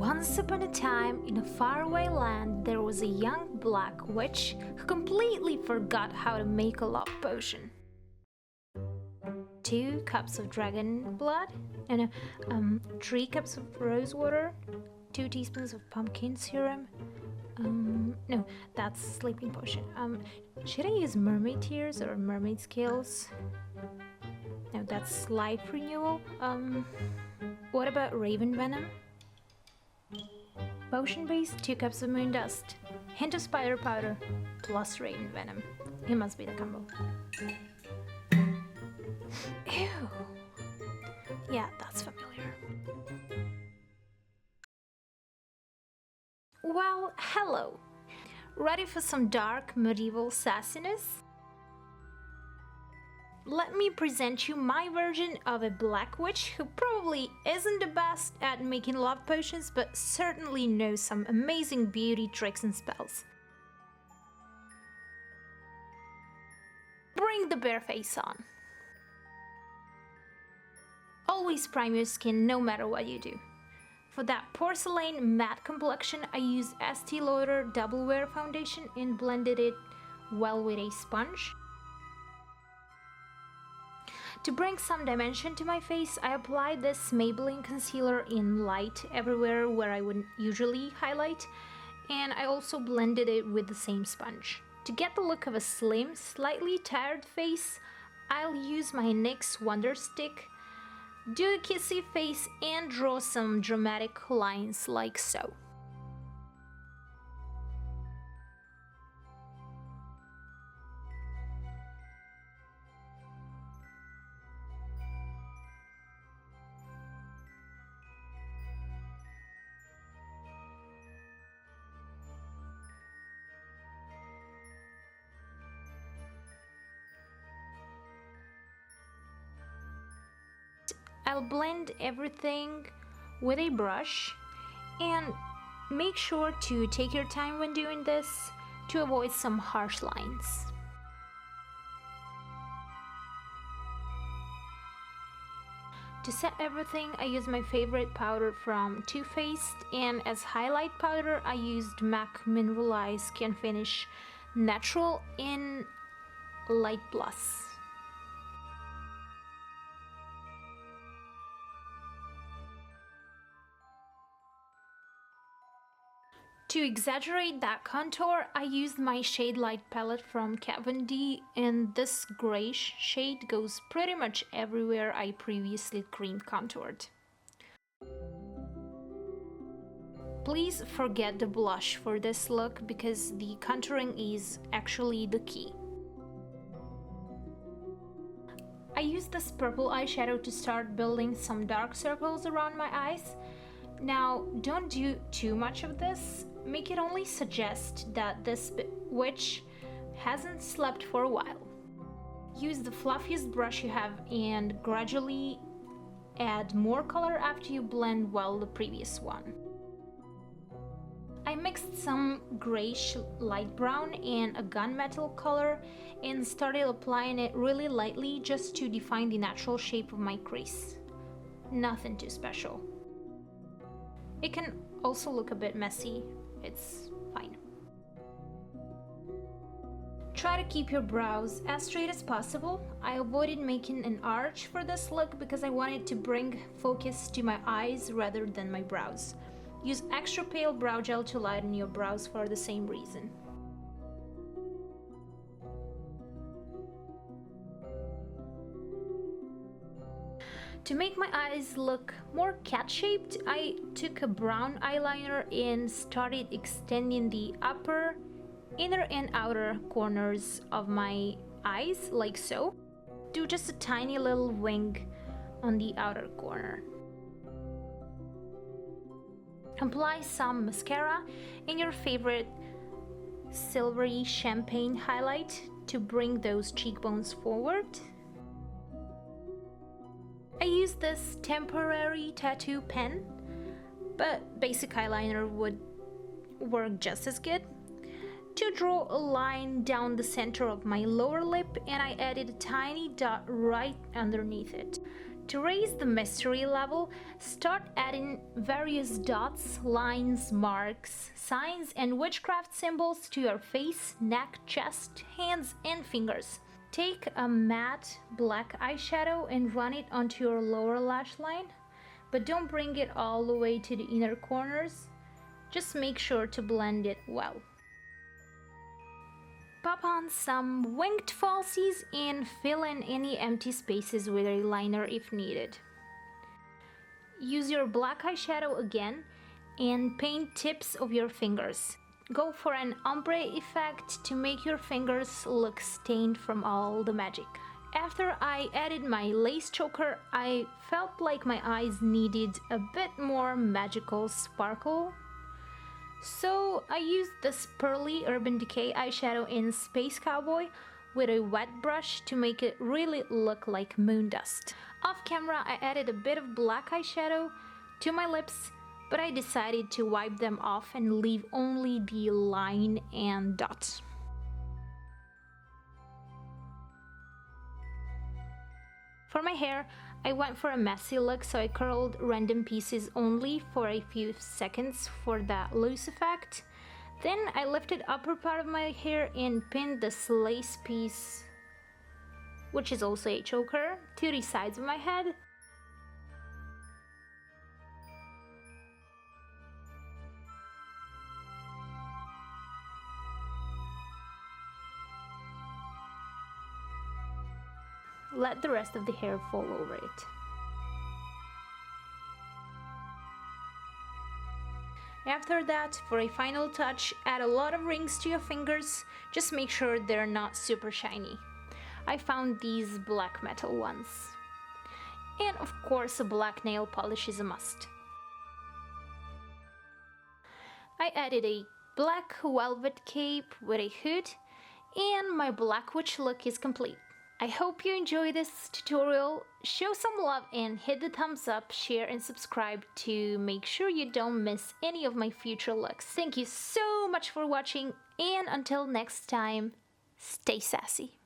Once upon a time, in a faraway land, there was a young black witch who completely forgot how to make a love potion. 2 cups of dragon blood, and 3 cups of rose water, 2 teaspoons of pumpkin serum. No, that's sleeping potion. Should I use mermaid tears or mermaid scales? No, that's life renewal. What about raven venom? Potion base, 2 cups of moon dust, hint of spider powder, plus raven venom. It must be the combo. Ew. Yeah, that's familiar. Well, hello. Ready for some dark medieval sassiness? Let me present you my version of a black witch who probably isn't the best at making love potions, but certainly knows some amazing beauty tricks and spells. Bring the bare face on. Always prime your skin no matter what you do. For that porcelain matte complexion, I used Estee Lauder Double Wear Foundation and blended it well with a sponge. To bring some dimension to my face, I applied this Maybelline concealer in light everywhere where I would usually highlight, and I also blended it with the same sponge. To get the look of a slim, slightly tired face, I'll use my NYX Wonder Stick, do a kissy face, and draw some dramatic lines like so. I'll blend everything with a brush, and make sure to take your time when doing this to avoid some harsh lines. To set everything, I used my favorite powder from Too Faced, and as highlight powder I used MAC Mineralize Skinfinish Natural in Light Plus. To exaggerate that contour, I used my Shade Light palette from KatVonD, and this grayish shade goes pretty much everywhere I previously cream contoured. Please forget the blush for this look because the contouring is actually the key. I used this purple eyeshadow to start building some dark circles around my eyes. Now, don't do too much of this. Make it only suggest that this witch hasn't slept for a while. Use the fluffiest brush you have and gradually add more color after you blend well the previous one. I mixed some grayish light brown and a gunmetal color and started applying it really lightly just to define the natural shape of my crease. Nothing too special. It can also look a bit messy. It's fine. Try to keep your brows as straight as possible. I avoided making an arch for this look because I wanted to bring focus to my eyes rather than my brows. Use extra pale brow gel to lighten your brows for the same reason. To make my eyes look more cat-shaped, I took a brown eyeliner and started extending the upper, inner and outer corners of my eyes, like so. Do just a tiny little wing on the outer corner. Apply some mascara and your favorite silvery champagne highlight to bring those cheekbones forward. I used this temporary tattoo pen, but basic eyeliner would work just as good. To draw a line down the center of my lower lip, and I added a tiny dot right underneath it. To raise the mystery level, start adding various dots, lines, marks, signs, and witchcraft symbols to your face, neck, chest, hands, and fingers. Take a matte black eyeshadow and run it onto your lower lash line, but don't bring it all the way to the inner corners. Just make sure to blend it well. Pop on some winged falsies and fill in any empty spaces with a liner if needed. Use your black eyeshadow again and paint tips of your fingers. Go for an ombre effect to make your fingers look stained from all the magic. After I added my lace choker, I felt like my eyes needed a bit more magical sparkle. So I used this pearly Urban Decay eyeshadow in Space Cowboy with a wet brush to make it really look like moon dust. Off camera, I added a bit of black eyeshadow to my lips, but I decided to wipe them off and leave only the line and dot. For my hair, I went for a messy look, so I curled random pieces only for a few seconds for that loose effect. Then I lifted upper part of my hair and pinned this lace piece, which is also a choker, to the sides of my head. Let the rest of the hair fall over it. After that, for a final touch, add a lot of rings to your fingers. Just make sure they're not super shiny. I found these black metal ones. And of course, a black nail polish is a must. I added a black velvet cape with a hood, and my black witch look is complete. I hope you enjoy this tutorial. Show some love and hit the thumbs up, share and subscribe to make sure you don't miss any of my future looks. Thank you so much for watching, and until next time, stay sassy.